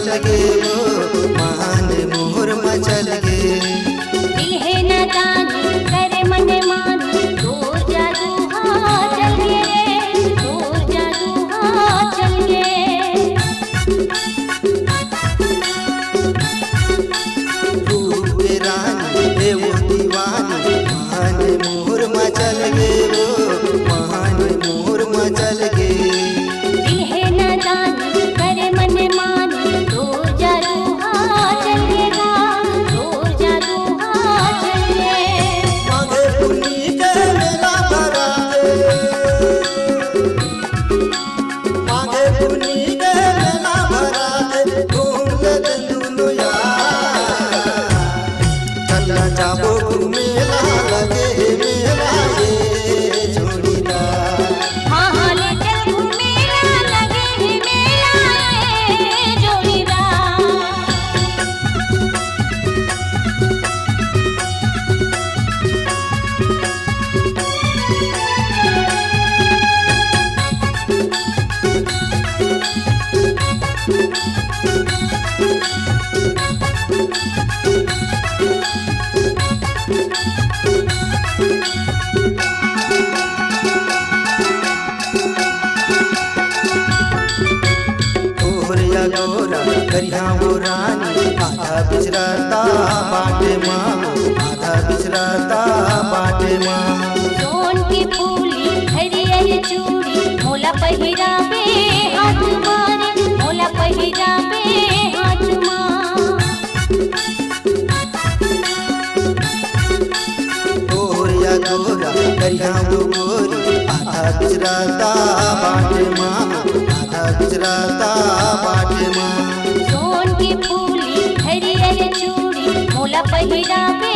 मचल गे वो मान मोर मचल गे। दिल है नादानी करे मन मानी दूर जादू हाँ चल गे दूर जादू हाँ चल गे। रूप के रानी रे वो दीवानी मान मोर मचल गे वो मान मोर मचल गे। दिल है नादानी करे मन मानी दूर जादू हाँ चल गेगा दूर जादू हाँ चल गे। मांगे पुन्नी के मेला भराते मांगे पुन्नी के मेला भराते घूम ले दुनु यार चलना जाबो घूमेला लगे मेला ये जोड़ीदार। हाँ हाँ ले चल घूमेला लगे है मेला ये जोड़ीदार। गोरिया गोरा करिया वो रानी आधा बिचराता बाटे माँ आधा बिचराता बाटे माँ। सोन की फूली हरियर चूड़ी मोला पहिरावे हाथ मारे मोला पहिरावे हाथ माँ। गोरिया गोरा करिया वो गोरी आधा बिचराता बाटे माँ आधा बिचराता बाटे माँ। सोन की फूली हरियर चूड़ी मोला पहिरावे